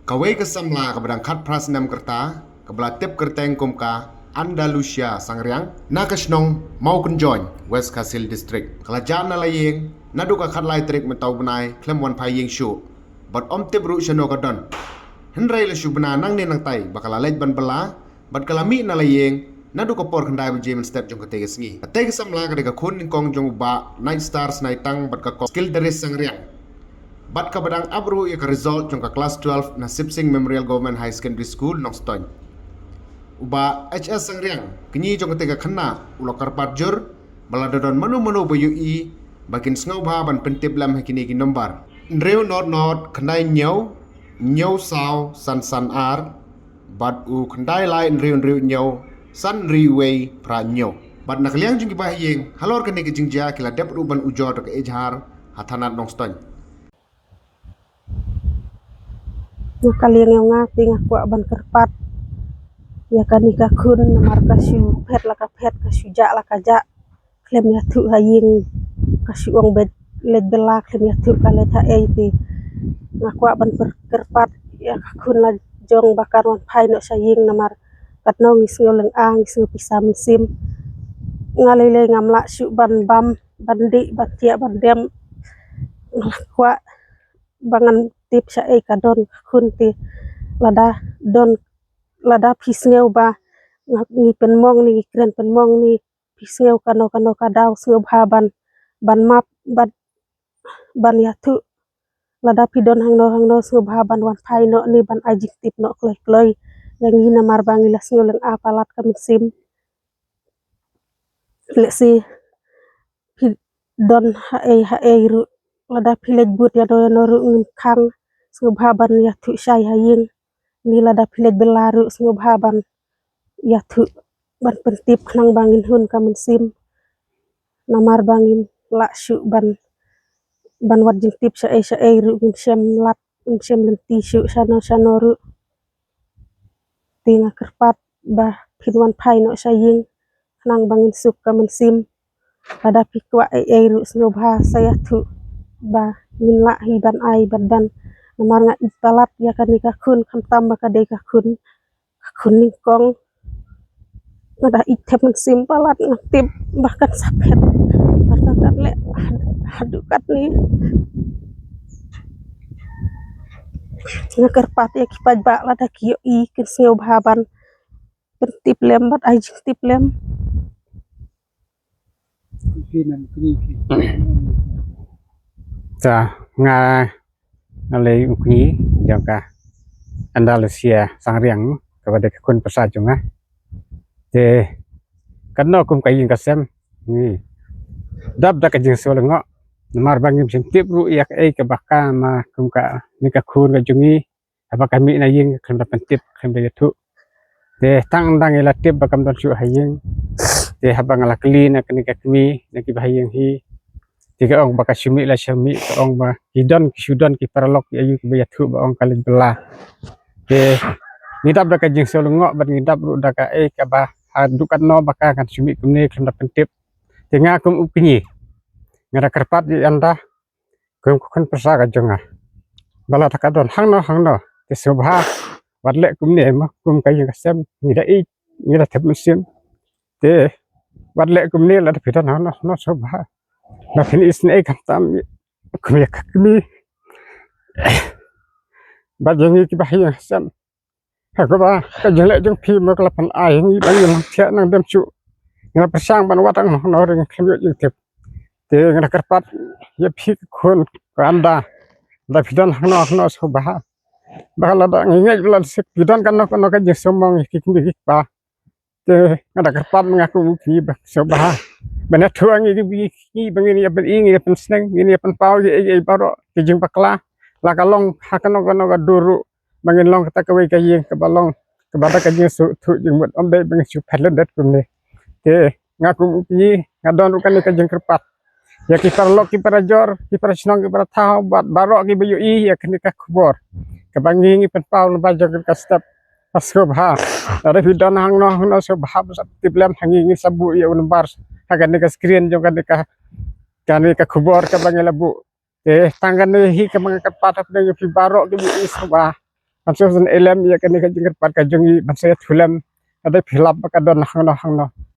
Kawai kesamla keberang kat prasnam kerta, kebelah tip kerteng kumka, Andalusia Sangriang, nakasnong mau kunjoin West Kasil District. Kelajaan na laying, naduka kat lai trik mentau benai, klem wan paying syu. But tip ru syano kadon. Hendrai le syu bena nang ni nang tai, bakal alej ban bela, but kalami na laying, naduka por kendai benjamin step jong ketega sengi. Ketega samla kadega kun kong jong ba, night stars night tang, but ka skill deris Sangriang. Bat ka badang abru ya ka result jong ka class 12 na Sipsing Memorial Government High Secondary School nong Stony. Uba HS Sangriang kenyi jong ketiga kena ulo karpat jur baladadon manu-manu bayu i bakin sngau ba ban pentip lam hakini ki nombar. Nreu not kendai nyau sao san ar bat u kendai lai nreu nyau san riwei pra nyau. Bat nakaliang jong ki bahiyeng halor kene ki jingjia kila dep ruban ujor ke ejhar hathanat nong Stony. Kalian yang ngati ngaku ban kerpat ya kan nikah kun namar kasyu pet la ka pet kasyu ja la ka ja klem ya tu haying kasyu ong bet led bela klem ya tu kale ta ti ngaku ban kerpat ya kun la jong bakar wan pai no saying namar katno ngisngo leng ang ngisngo pisah musim ngalele ngamla syu ban bam bandi batia ban dem ngaku bangan tip sa kadon kun ti lada pisngeu ba ni penmong ni kren penmong ni pisngeu kano kadau ngeu ban map ban yatu lada pidon hangno ngeu ban wan pai no ni ban ajik tip no kloi yang ina mar bangi las ngeu leng apalat ka musim lesi don hae ru lada pilej but ya no ru kang ngeu ban yatu syai haying ni lada pilej belaru ngeu ban yatu ban pentip nang bangin hun ka musim namar bangin la syu ban wat jing tip sa ru sem lenti syu sano ru tinga kerpat bah pinwan pai no saying nang bangin sup ka musim ada pikwa ru sno bha saya tu ba min la hi ban ai ban namar nga ipalat ya kan ka kun kam tamba ka de ka kun ni kong ada item musim palat ngatip bahkan sapet bahkan le hadukat ni kerpat ya kipaj ba lada kio i kisngeu baban pentip lem bat ai tip lem Sa nga ngalay ukni jangka Andalusia Sangriang kepada kun persajunga te kanno kum kayin kasem ni dab da kajing solengo namar bangim sentip ru yak ke baka ma kum ka ni ka kun ka jungi apa kami na ying kan pentip kan da tu te tang dang ila tip bakam don su haying te habang ala clean ka ni ka kmi na ki bahaying hi tiga ong baka syumi la syumi ong ba sudan ki paralok ayu ki bayatu ba ong kalin bela ke ngidap da kajing solongo bat ngidap ru da ka ka ba dukan no baka kan syumi kumne kan pentip tinga kum upini ngara kerpat di anda kum kun persa ka jonga bala ta kadon hangno te sobha watle kumne ma kum kaying kasem ngida tep musim te watle kumne la pitan no sobha na fini isne kantam kumya kakmi bajangi ki bahaya sam hakoba ka jele jong phi ma kala ai ngi bang yang thia nang dem chu ngara persang ban watang no ring khmyo jing tep te ngara karpat ye phi khon anda da fidan no so bah bakal ada ngi bla sik fidan kan no ka je somong ki ki ba te ngara karpat mengaku phi ba so bah bana thuang ngi bangini ya ben ingi pen sneng ini pen pau ye baro ki jing bakla la kalong hakano ka duru bangin long kata kawai kayi ke balong ke bata kaji su tu jing mut om dai bangin su palet dat kumne te ngaku ni ngadon rukan ka jing kerpat ya ki parlok ki parajor ki parasnong ki paratau bat barok ki bayu i ya kini ka kubor ke bangi pen pau le bajor ka step pasko bha ada bidan hang no so bha sat tiblem hangi ni sabu ya unbar hagan ni ka screen jong kan ka kubor ka bangi labu tanggan hi ka mga kerpat ap ni fi barok ki i so bah Pansusun elem ya kan ikan jengker pat kajongi ban saya tulam ada filap kadon hang no